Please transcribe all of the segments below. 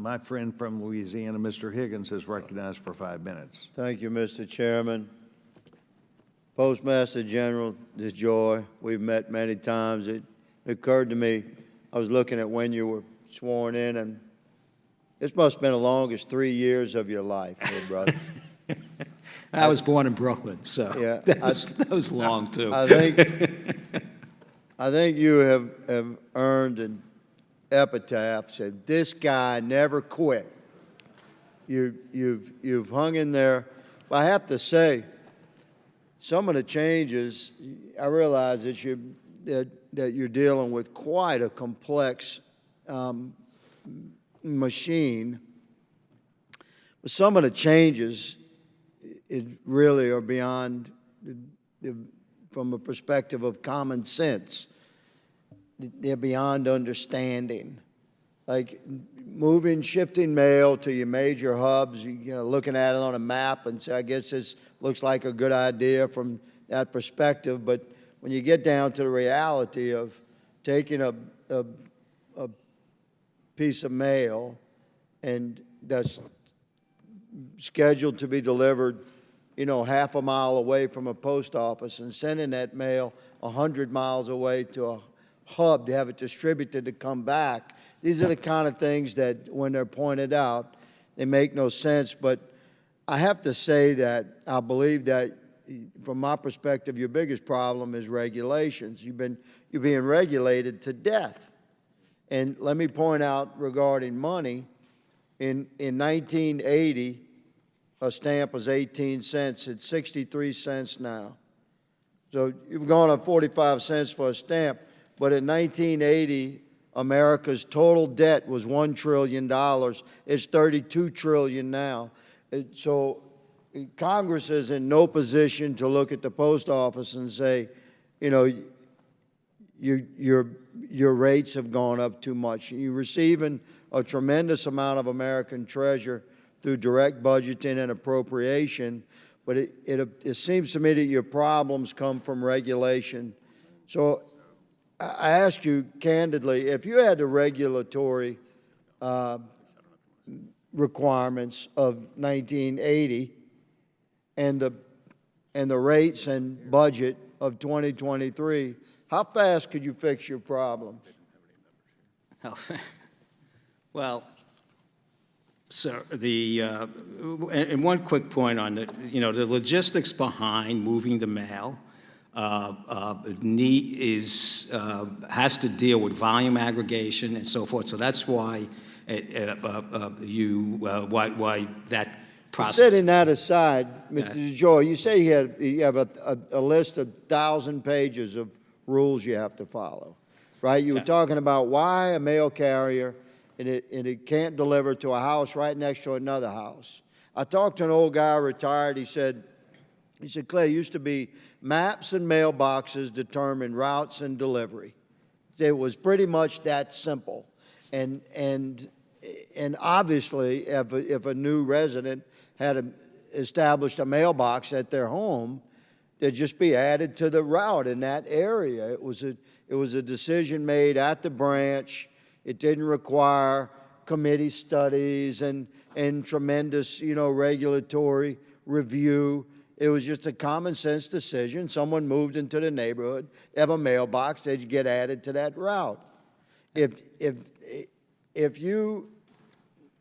My friend from Louisiana, Mr. Higgins, is recognized for 5 minutes. Thank you, Mr. Chairman. Postmaster General DeJoy, we've met many times. It occurred to me, I was looking at when you were sworn in, and this must have been the longest 3 years of your life, good brother. I was born in Brooklyn, so Yeah, that was long, too. I think you have earned an epitaph, said, this guy never quit. You've hung in there. But I have to say, some of the changes, I realize that you're dealing with quite a complex machine. But some of the changes, it really are beyond, from a perspective of common sense. They're beyond understanding. Like shifting mail to your major hubs, looking at it on a map and say, I guess this looks like a good idea from that perspective. But when you get down to the reality of taking a piece of mail and that's scheduled to be delivered, half a mile away from a post office and sending that mail 100 miles away to a hub to have it distributed to come back. These are the kind of things that, when they're pointed out, they make no sense. But I have to say that I believe that, from my perspective, your biggest problem is regulations. You're being regulated to death. And let me point out regarding money, in 1980, a stamp was 18 cents. It's 63 cents now. So you've gone up 45 cents for a stamp. But in 1980, America's total debt was $1 trillion. It's $32 trillion now. So Congress is in no position to look at the post office and say, your rates have gone up too much. You're receiving a tremendous amount of American treasure through direct budgeting and appropriation, but it seems to me that your problems come from regulation. So I ask you candidly, if you had the regulatory requirements of 1980 and the rates and budget of 2023, how fast could you fix your problems? Well, sir, and one quick point on the logistics behind moving the mail has to deal with volume aggregation and so forth. So that's why why that process. Setting that aside, Mr. DeJoy, you say you have a list of 1,000 pages of rules you have to follow, right? You were talking about why a mail carrier and it can't deliver to a house right next to another house. I talked to an old guy, retired. He said, Clay, it used to be maps and mailboxes determined routes and delivery. It was pretty much that simple. And obviously, if a new resident had established a mailbox at their home, they'd just be added to the route in that area. It was a decision made at the branch. It didn't require committee studies and tremendous, regulatory review. It was just a common sense decision. Someone moved into the neighborhood, they have a mailbox, they'd get added to that route. If you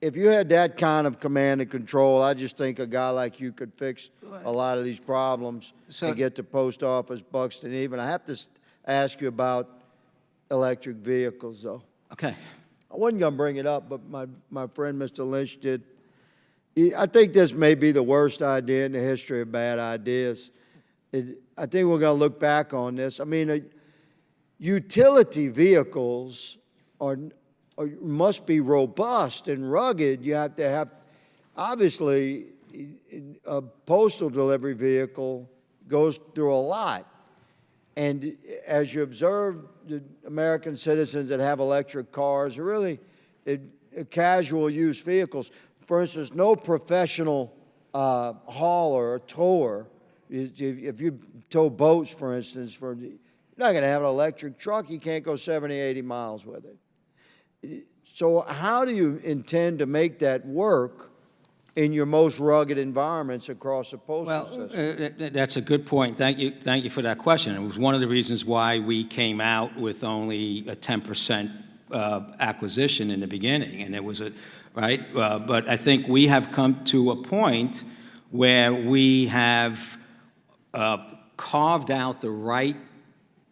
had that kind of command and control, I just think a guy like you could fix a lot of these problems and get the post office Buxton even. I have to ask you about electric vehicles, though. Okay. I wasn't going to bring it up, but my friend Mr. Lynch did. I think this may be the worst idea in the history of bad ideas. I think we're going to look back on this. I mean, utility vehicles must be robust and rugged. You have to have, obviously, a postal delivery vehicle goes through a lot. And as you observe, the American citizens that have electric cars are really casual use vehicles. For instance, no professional hauler or tower, if you tow boats, for instance, you're not going to have an electric truck. You can't go 70, 80 miles with it. So how do you intend to make that work in your most rugged environments across the postal system? That's a good point. Thank you for that question. It was one of the reasons why we came out with only a 10% acquisition in the beginning, and it was right. But I think we have come to a point where we have carved out the right.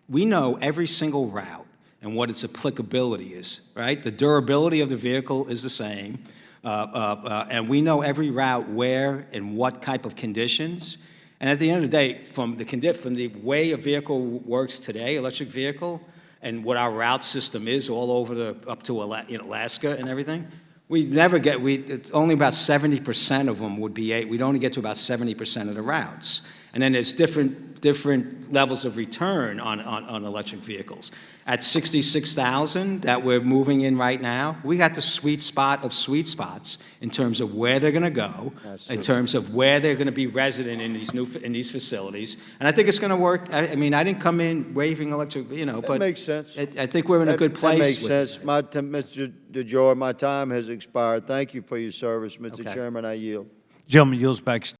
We know every single route and what its applicability is. Right, the durability of the vehicle is the same. And we know every route where and what type of conditions. And at the end of the day, from the way a vehicle works today, electric vehicle, and what our route system is all over up to Alaska and everything, it's only about 70% of them we'd only get to about 70% of the routes. And then there's different levels of return on electric vehicles. At 66,000 that we're moving in right now, we got the sweet spot of sweet spots in terms of where they're going to go, in terms of where they're going to be resident in these facilities. And I think it's going to work. I mean, I didn't come in waving electric, but That makes sense. I think we're in a good place. That makes with sense. it. Mr. DeJoy, my time has expired. Thank you for your service, Mr. Okay. Chairman. I yield. Gentleman yields back.